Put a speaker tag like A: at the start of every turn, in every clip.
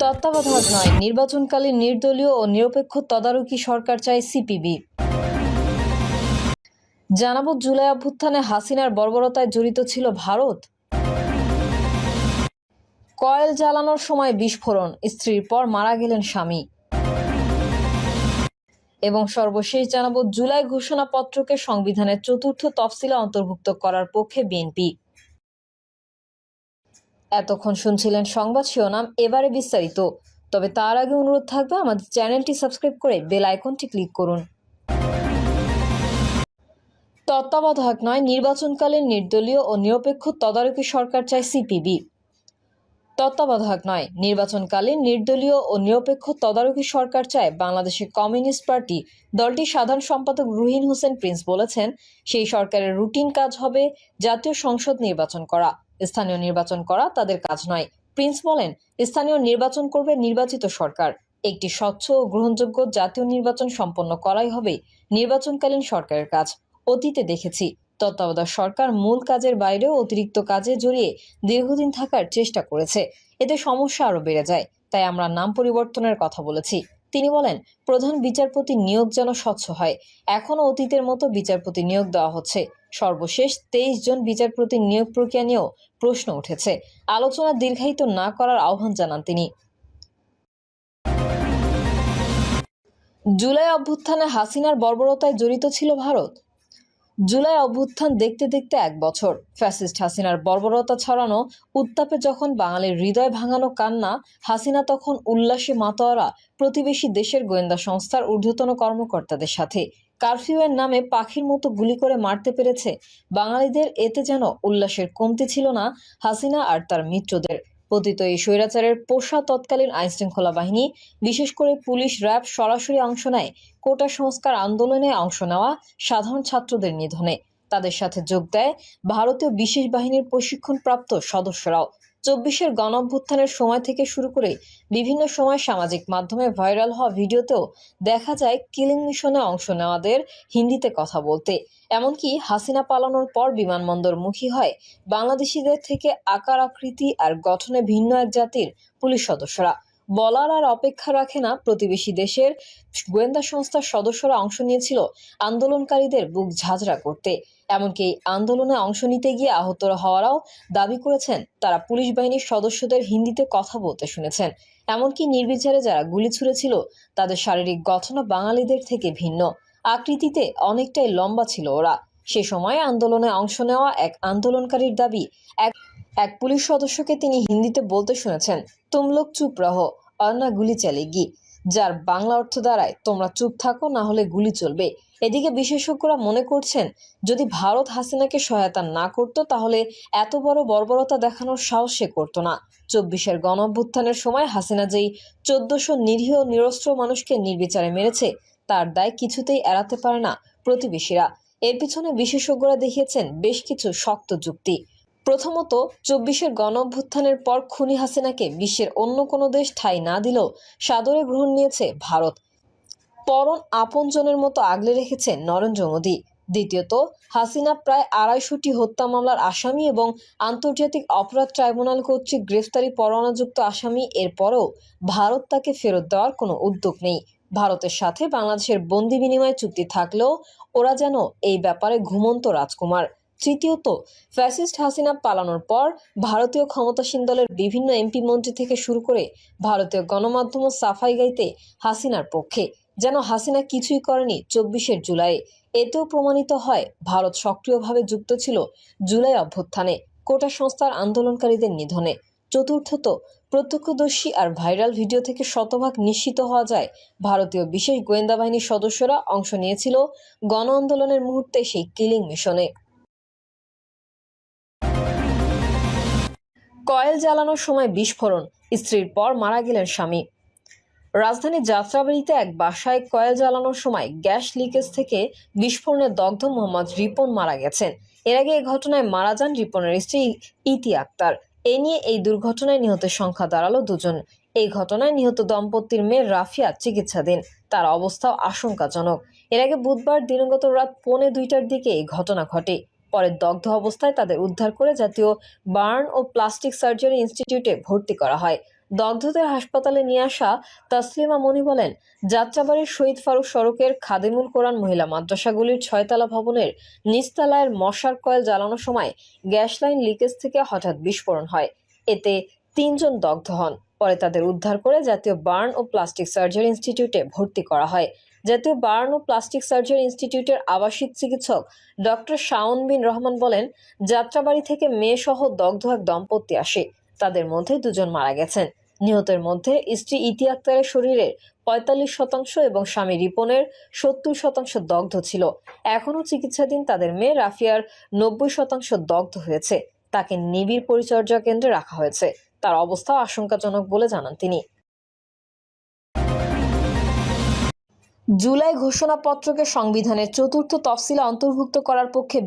A: তত্ত্বাবধায়ক নয়, নির্বাচনকালীন নির্দলীয় ও নিরপেক্ষ তদারকি সরকার চায় সিপিবি। জানাবো জুলাই অভ্যুত্থানে হাসিনার বর্বরতায় জড়িত ছিল ভারত। কয়েল জ্বালানোর সময় বিস্ফোরণ, স্ত্রীর পর মারা গেলেন স্বামী। এবং সর্বশেষ জানাবো জুলাই ঘোষণাপত্রকে সংবিধানের চতুর্থ তফসিলে অন্তর্ভুক্ত করার পক্ষে বিএনপি। এতক্ষণ শুনছিলেন সংবাদ শিরোনাম, এবারে বিস্তারিত। তবে তার আগে অনুরোধ থাকবে আমাদের চ্যানেলটি সাবস্ক্রাইব করে বেল আইকনটি ক্লিক করুন। তত্ত্বাবধায়ক নয়, নির্বাচনকালীন নির্দলীয় ও নিরপেক্ষ তদারকি সরকার চায় সিপিবি। তত্ত্বাবধায়ক নয়, নির্বাচনকালীন নির্দলীয় ও নিরপেক্ষ তদারকি সরকার চায় বাংলাদেশের কমিউনিস্ট পার্টি। দলটির সাধারণ সম্পাদক রুহিন হোসেন প্রিন্স বলেছেন, সেই সরকারের রুটিন কাজ হবে জাতীয় সংসদ নির্বাচন করা, স্থানীয় নির্বাচন করা তাদের কাজ নয়। প্রিন্স বলেন, স্থানীয় নির্বাচন করবে নির্বাচিত সরকার। একটি স্বচ্ছ ও গ্রহণযোগ্য জাতীয় নির্বাচন সম্পন্ন করাই হবে নির্বাচনকালীন সরকারের কাজ। অতীতে দেখেছি তত্ত্বাবধায়ক সরকার মূল কাজের বাইরেও অতিরিক্ত কাজে জড়িয়ে দীর্ঘদিন থাকার চেষ্টা করেছে, এতে সমস্যা আরো বেড়ে যায়। তাই আমরা নাম পরিবর্তনের কথা বলেছি। তিনি বলেন, প্রধান বিচারপতি নিয়োগ যেন স্বচ্ছ হয়। এখনো অতীতের মতো বিচারপতি নিয়োগ দেওয়া হচ্ছে। সর্বশেষ 23 জন বিচারপতি নিয়োগ প্রক্রিয়া নিয়েও প্রশ্ন উঠেছে। আলোচনা দীর্ঘায়িত না করার আহ্বান জানান তিনি। জুলাই অভ্যুত্থানে হাসিনার বর্বরতায় জড়িত ছিল ভারত। জুলাই অভ্যুত্থান দেখতে দেখতে 1 বছর। ফ্যাসিস্ট হাসিনার বর্বরতা ছড়ানো উত্তাপে যখন বাঙালির হৃদয় ভাঙানো কান্না, হাসিনা তখন উল্লাসে মাতোয়ারা প্রতিবেশী দেশের গোয়েন্দা সংস্থার ঊর্ধ্বতন কর্মকর্তাদের সাথে কারফিউয়ের নামে পাখির মতো গুলি করে মারতে পেরেছে বাঙালিদের। এতে যেন উল্লাসের কমতি ছিল না হাসিনা আর তার মিত্রদের। পতিত এই স্বৈরাচারের পোষা তৎকালীন আইনশৃঙ্খলা বাহিনী, বিশেষ করে পুলিশ, র্যাব সরাসরি অংশ নেয় কোটা সংস্কার আন্দোলনে অংশ নেওয়া সাধারণ ছাত্রদের নিধনে। তাদের সাথে যোগ দেয় ভারতীয় বিশেষ বাহিনীর প্রশিক্ষণপ্রাপ্ত সদস্যরাও। 24-এর গণঅভ্যুত্থানের সময় থেকে শুরু করে বিভিন্ন সময় সামাজিক মাধ্যমে ভাইরাল হওয়া ভিডিওতেও দেখা যায় কিলিং মিশনে অংশ নেওয়াদের হিন্দিতে কথা বলতে। এমনকি হাসিনা পালানোর পর বিমানবন্দরমুখী হয় বাংলাদেশিদের থেকে আকার, আকৃতি আর গঠনে ভিন্ন এক জাতির পুলিশ সদস্যরা। বলার আর অপেক্ষা রাখে না প্রতিবেশী দেশের গোয়েন্দা সংস্থার সদস্যরা অংশ নিয়েছিল আন্দোলনকারীদের বুক ঝাঁঝরা করতে। এমনকি এই আন্দোলনে অংশ নিতে গিয়ে আহত হওয়ারাও দাবি করেছেন তারা পুলিশ বাহিনীর সদস্যদের হিন্দিতে কথা বলতে শুনেছেন। এমনকি নির্বিচারে যারা গুলি ছুড়েছিল তাদের শারীরিক গঠন বাঙালিদের থেকে ভিন্ন, আকৃতিতে অনেকটাই লম্বা ছিল ওরা। সে সময় আন্দোলনে অংশ নেওয়া এক আন্দোলনকারীর দাবি, এক পুলিশ সদস্যকে তিনি হিন্দিতে বলতে শুনেছেন, তুম লোক চুপ রহো আর না গুলি চলেগি, যার বাংলা অর্থ দাঁড়ায়, তোমরা চুপ থাকো না হলে গুলি চলবে। এদিকে বিশেষজ্ঞরা মনে করছেন, যদি ভারত হাসিনাকে সহায়তা না করত তাহলে এত বড় বর্বরতা দেখানোর সাহস সে করতো না। 24-এর গণঅভ্যুত্থানের সময় হাসিনা যেই 1400 নিরীহ নিরস্ত্র মানুষকে নির্বিচারে মেরেছে, তার দায় কিছুতেই এড়াতে পারে না প্রতিবেশীরা। এর পিছনে বিশেষজ্ঞরা দেখিয়েছেন বেশ কিছু শক্ত যুক্তি। প্রথমত, 24-এর গণঅভ্যুত্থানের পর খুনি হাসিনাকে বিশ্বের অন্য কোনো দেশ ঠাঁই না দিলেও সাদরে গ্রহণ নিয়েছে ভারত। পরন আপনজনের মতো আগলে রেখেছে নরেন্দ্র মোদী। দ্বিতীয়ত, হাসিনা প্রায় 250টি হত্যা মামলার আসামি এবং আন্তর্জাতিক অপরাধ ট্রাইব্যুনাল কর্তৃক গ্রেফতারি পরোয়ানাযুক্ত আসামি। এরপরও ভারত তাকে ফেরত দেওয়ার কোনো উদ্যোগ নেই। ভারতের সাথে বাংলাদেশের বন্দি বিনিময় চুক্তি থাকলেও ওরা যেন এই ব্যাপারে ঘুমন্ত রাজকুমার। তৃতীয়ত, ফ্যাসিস্ট হাসিনা পালানোর পর ভারতীয় ক্ষমতাসীন দলের বিভিন্ন এমপি মন্ত্রী থেকে শুরু করে ভারতীয় গণমাধ্যমও সাফাই গাইতে হাসিনার পক্ষে, যেন হাসিনা কিছুই করেনি 24-এর জুলাই। এতেও প্রমাণিত হয় ভারত সক্রিয়ভাবে যুক্ত ছিল জুলাই অভ্যুত্থানে, কোটা সংস্থার আন্দোলনকারীদের নিধনে। চতুর্থত, প্রত্যক্ষদর্শী আর ভাইরাল ভিডিও থেকে শতভাগ নিশ্চিত হওয়া যায় ভারতীয় বিশেষ গোয়েন্দা বাহিনীর সদস্যরা অংশ নিয়েছিল গণ আন্দোলনের মুহূর্তে সেই কিলিং মিশনে। কয়েল জ্বালানোর সময় বিস্ফোরণ, স্ত্রীর পর মারা গেলেন স্বামী। রাজধানীর যাত্রাবাড়িতে এক বাসায় কয়েল জ্বালানোর সময় গ্যাস লিকেজ থেকে বিস্ফোরণে দগ্ধ মোহাম্মদ রিপন মারা গেছেন। এর আগে এই ঘটনায় মারা যান রিপনের স্ত্রী ইতি আক্তার। এ নিয়ে এই দুর্ঘটনায় নিহতের সংখ্যা দাঁড়ালো 2 জন। এই ঘটনায় নিহত দম্পতির মেয়ে রাফিয়া চিকিৎসাধীন, তার অবস্থাও আশঙ্কাজনক। এর আগে বুধবার দিনগত রাত 1:45টার দিকে এই ঘটনা ঘটে। পরে দগ্ধ অবস্থায় তাদের উদ্ধার করে জাতীয় বার্ন ও প্লাস্টিক সার্জারি ইনস্টিটিউটে ভর্তি করা হয়। দগ্ধদের হাসপাতালে নিয়ে আসা তাসলিমা মনি বলেন, যাত্রাবাড়ির শহীদ ফারুক সড়কের খাদিমুল কোরআন মহিলা মাদ্রাসাগুলির 6তলা ভবনের নিচতলায় মশার কয়েল জ্বালানোর সময় গ্যাস লাইন লিকেজ থেকে হঠাৎ বিস্ফোরণ হয়। এতে 3 জন দগ্ধ হন। পরে তাদের উদ্ধার করে জাতীয় বার্ন ও প্লাস্টিক সার্জারি ইনস্টিটিউটে ভর্তি করা হয়। জাতীয় বার্ন ও প্লাস্টিক সার্জারি ইনস্টিটিউটের আবাসিক চিকিৎসক ডক্টর শাওন বিন রহমান বলেন, যাত্রাবাড়ি থেকে মেয়ে সহ দগ্ধ এক দম্পতি আসে। তাদের মধ্যে 2 জন মারা গেছেন। নিহতের মধ্যে স্ত্রী ইতি আক্তারের শরীরের 45% এবং স্বামী রিপনের 70% দগ্ধ ছিল। এখনও চিকিৎসাধীন তাদের মেয়ে রাফিয়ার 90% দগ্ধ হয়েছে। তাকে নিবিড় পরিচর্যা কেন্দ্রে রাখা হয়েছে। তার অবস্থা আশঙ্কাজনক বলে জানান তিনি। জুলাই ঘোষণাপত্রকে সংবিধানের 4র্থ তফসিলে অন্তর্ভুক্ত করার পক্ষে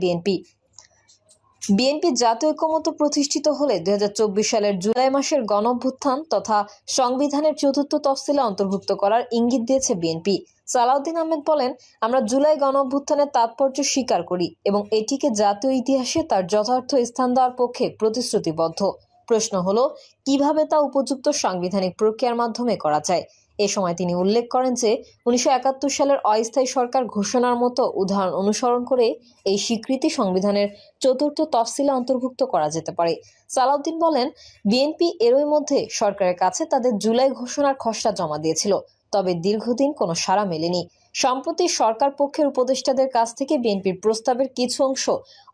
A: বিএনপি জাতীয় ঐক্যমত্য প্রতিষ্ঠিত হলে 2024 সালের জুলাই মাসের গণঅভ্যুত্থান তথা সংবিধানের 4র্থ তফসিলে অন্তর্ভুক্ত করার ইঙ্গিত দিয়েছে বিএনপি। সালাউদ্দিন আহমেদ বলেন, আমরা জুলাই গণঅভ্যুত্থানের তাৎপর্য স্বীকার করি এবং এটিকে জাতীয় ইতিহাসে তার যথার্থ স্থান দেওয়ার পক্ষে প্রতিশ্রুতিবদ্ধ। প্রশ্ন হলো, কিভাবে তা উপযুক্ত সাংবিধানিক প্রক্রিয়ার মাধ্যমে করা যায়। এ সময় তিনি উল্লেখ করেন যে 1971 সালের অস্থায়ী সরকার ঘোষণার মতো উদাহরণ অনুসরণ করে এই স্বীকৃতি সংবিধানের 4র্থ তফসিলে অন্তর্ভুক্ত করা যেতে পারে। সালাউদ্দিন বলেন, বিএনপি এরই মধ্যে সরকারের কাছে তাদের জুলাই ঘোষণার খসড়া জমা দিয়েছিল, তবে দীর্ঘদিন কোনো সাড়া মেলেনি। সম্প্রতি সরকার পক্ষের উপদেষ্টাদের কাছ থেকে বিএনপির প্রস্তাবের কিছু অংশ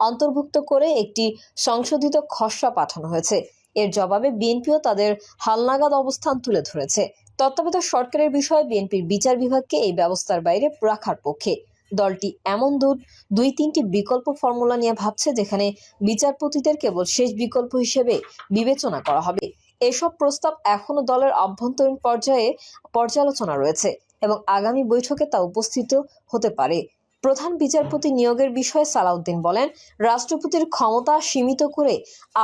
A: অন্তর্ভুক্ত করে একটি সংশোধিত খসড়া পাঠানো হয়েছে। এর জবাবে বিএনপিও তাদের হালনাগাদ অবস্থান তুলে ধরেছে। তত্ত্বাবধায়ক সরকারের বিষয়ে বিএনপির বিচার বিভাগকে এই ব্যবস্থার বাইরে রাখার পক্ষে। দলটি এমন 2-3টি বিকল্প ফর্মুলা নিয়ে ভাবছে, যেখানে বিচারপতিদের কেবল শেষ বিকল্প হিসেবে বিবেচনা করা হবে। এসব প্রস্তাব এখনো দলের অভ্যন্তরীণ পর্যায়ে পর্যালোচনা রয়েছে এবং আগামী বৈঠকে তা উপস্থিত হতে পারে। প্রধান বিচারপতি নিয়োগের বিষয়ে সালাউদ্দিন বলেন, রাষ্ট্রপতির ক্ষমতা সীমিত করে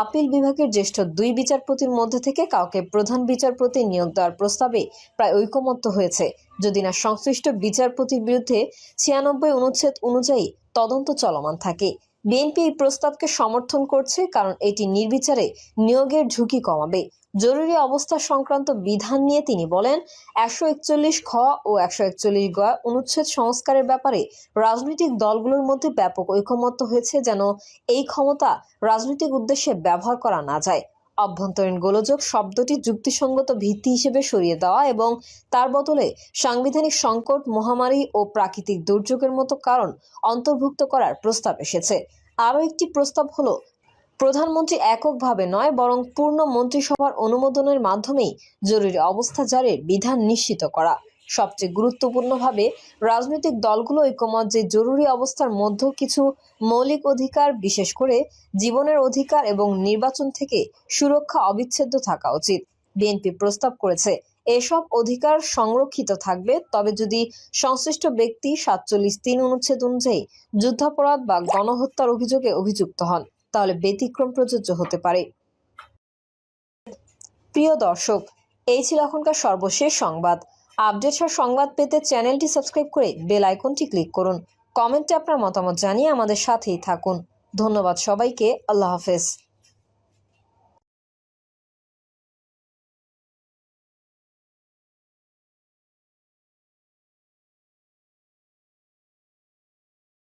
A: আপিল বিভাগের জ্যেষ্ঠ 2 বিচারপতির মধ্যে থেকে কাউকে প্রধান বিচারপতি নিয়োগ দেওয়ার প্রস্তাবে প্রায় ঐকমত্য হয়েছে, যদি না সংশ্লিষ্ট বিচারপতির বিরুদ্ধে 96 অনুচ্ছেদ অনুযায়ী তদন্ত চলমান থাকে। বিএনপি এই প্রস্তাবকে সমর্থন করছে কারণ এটি নির্বিচারে নিয়োগের ঝুঁকি কমাবে। জরুরি অবস্থা সংক্রান্ত বিধান নিয়ে তিনি বলেন, 141 খ ও 141 গ অনুচ্ছেদ সংস্কারের ব্যাপারে রাজনৈতিক দলগুলোর মধ্যে ব্যাপক ঐকমত্য হয়েছে যেন এই ক্ষমতা রাজনৈতিক উদ্দেশ্যে ব্যবহার করা না যায়। অভ্যন্তরীণ গোলযোগ শব্দটি যুক্তিসঙ্গত ভিত্তি হিসেবে সরিয়ে দেওয়া এবং তার বদলে সাংবিধানিক সংকট, মহামারী ও প্রাকৃতিক দুর্যোগের মতো কারণ অন্তর্ভুক্ত করার প্রস্তাব এসেছে। আরও একটি প্রস্তাব হলো, প্রধানমন্ত্রী এককভাবে নয় বরং পূর্ণ মন্ত্রিসভার অনুমোদনের মাধ্যমেই জরুরি অবস্থা জারির বিধান নিশ্চিত করা। সবচেয়ে গুরুত্বপূর্ণভাবে রাজনৈতিক দলগুলো ঐকমত যে জরুরি অবস্থার মধ্যে কিছু মৌলিক অধিকার, বিশেষ করে জীবনের অধিকার এবং নির্বাচন থেকে সুরক্ষা অবিচ্ছেদ্য থাকা উচিত। বিএনপি প্রস্তাব করেছে এসব অধিকার সংরক্ষিত থাকবে, তবে যদি সংশ্লিষ্ট ব্যক্তি 47(3) অনুচ্ছেদ অনুযায়ী যুদ্ধাপরাধ বা গণহত্যার অভিযোগে অভিযুক্ত হন, তাহলে ব্যতিক্রম প্রযোজ্য হতে পারে। প্রিয় দর্শক, এই ছিল এখনকার সর্বশেষ সংবাদ। আপডেট সংবাদ পেতে চ্যানেলটি সাবস্ক্রাইব করে বেল আইকনটি ক্লিক করুন। কমেন্টে আপনার মতামত জানিয়ে আমাদের সাথেই থাকুন। ধন্যবাদ সবাইকে। আল্লাহ হাফেজ।